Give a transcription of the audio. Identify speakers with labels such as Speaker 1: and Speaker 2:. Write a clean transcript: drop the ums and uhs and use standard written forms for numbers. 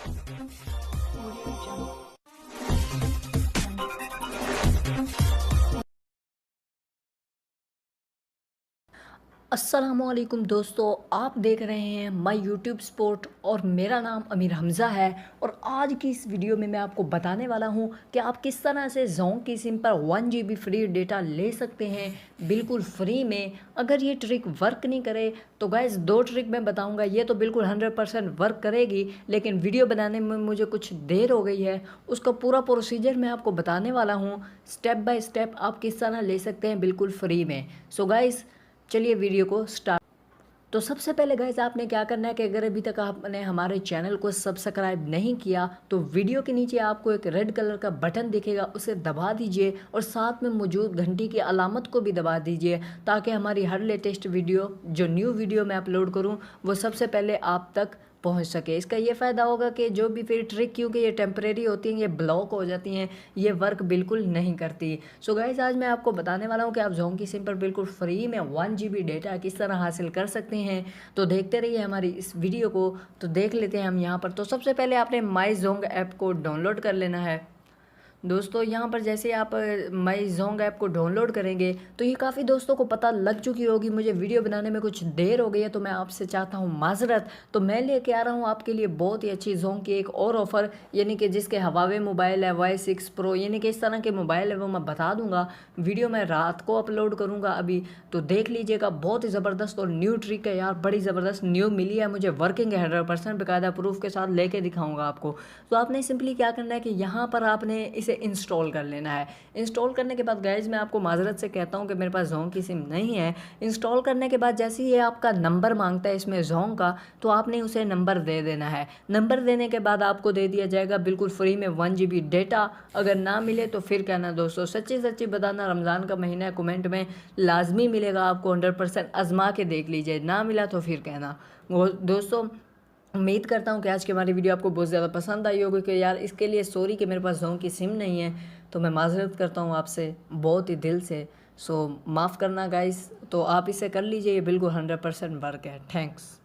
Speaker 1: Audio Jungle.
Speaker 2: अस्सलामुअलैकुम दोस्तों, आप देख रहे हैं माय यूट्यूब स्पोर्ट और मेरा नाम अमीर हमज़ा है। और आज की इस वीडियो में मैं आपको बताने वाला हूं कि आप किस तरह से जोंग की सिम पर 1 GB फ्री डेटा ले सकते हैं बिल्कुल फ्री में। अगर ये ट्रिक वर्क नहीं करे तो गाइस दो ट्रिक मैं बताऊंगा, ये तो बिल्कुल 100% वर्क करेगी, लेकिन वीडियो बनाने में मुझे कुछ देर हो गई है। उसका पूरा प्रोसीजर मैं आपको बताने वाला हूँ, स्टेप बाय स्टेप आप किस तरह ले सकते हैं बिल्कुल फ्री में। सो गाइस चलिए वीडियो को स्टार्ट। तो सबसे पहले गाइस आपने क्या करना है कि अगर अभी तक आपने हमारे चैनल को सब्सक्राइब नहीं किया तो वीडियो के नीचे आपको एक रेड कलर का बटन दिखेगा, उसे दबा दीजिए और साथ में मौजूद घंटी की अलामत को भी दबा दीजिए, ताकि हमारी हर लेटेस्ट वीडियो जो न्यू वीडियो मैं अपलोड करूं वो सबसे पहले आप तक पहुंच सके। इसका ये फ़ायदा होगा कि जो भी फिर ट्रिक, क्योंकि ये टेम्परेरी होती हैं, ये ब्लॉक हो जाती हैं, ये वर्क बिल्कुल नहीं करती। सो गाइस आज मैं आपको बताने वाला हूँ कि आप जोंग की सिम पर बिल्कुल फ्री में 1 GB डेटा किस तरह हासिल कर सकते हैं। तो देखते रहिए हमारी इस वीडियो को। तो देख लेते हैं हम यहाँ पर। तो सबसे पहले आपने माई जोंग ऐप को डाउनलोड कर लेना है दोस्तों। यहाँ पर जैसे आप माई जोंग ऐप को डाउनलोड करेंगे तो ये काफ़ी दोस्तों को पता लग चुकी होगी, मुझे वीडियो बनाने में कुछ देर हो गई है तो मैं आपसे चाहता हूँ माजरत। तो मैं लेके आ रहा हूँ आपके लिए बहुत ही अच्छी जोंग की एक और ऑफ़र, यानी कि जिसके हवावे मोबाइल है Y6 Pro, यानी कि इस तरह के मोबाइल है, वो मैं बता दूंगा। वीडियो मैं रात को अपलोड करूँगा अभी, तो देख लीजिएगा। बहुत ही ज़बरदस्त और न्यू ट्रिक है यार, बड़ी ज़बरदस्त न्यू मिली है मुझे, वर्किंग है 100% बेकायदा प्रूफ के साथ लेके दिखाऊंगा आपको। तो आपने सिंपली क्या करना है कि यहाँ पर आपने इसे इंस्टॉल कर लेना है। इंस्टॉल करने के बाद गाइज मैं आपको माजरत से कहता हूँ कि मेरे पास जोंग की सिम नहीं है। इंस्टॉल करने के बाद जैसे ही ये आपका नंबर मांगता है इसमें जोंग का, तो आपने उसे नंबर दे देना है। नंबर देने के बाद आपको दे दिया जाएगा बिल्कुल फ्री में 1 GB डेटा। अगर ना मिले तो फिर कहना दोस्तों, सच्ची सच्ची बताना, रमज़ान का महीना है, कमेंट में लाजमी मिलेगा आपको, 100% आजमा के देख लीजिए, ना मिला तो फिर कहना। वो दोस्तों उम्मीद करता हूँ कि आज की हमारी वीडियो आपको बहुत ज़्यादा पसंद आई होगी। कि यार इसके लिए सॉरी कि मेरे पास जोंग की सिम नहीं है, तो मैं माजरत करता हूँ आपसे बहुत ही दिल से। सो माफ़ करना गाइस। तो आप इसे कर लीजिए, ये बिल्कुल 100% वर्क है। थैंक्स।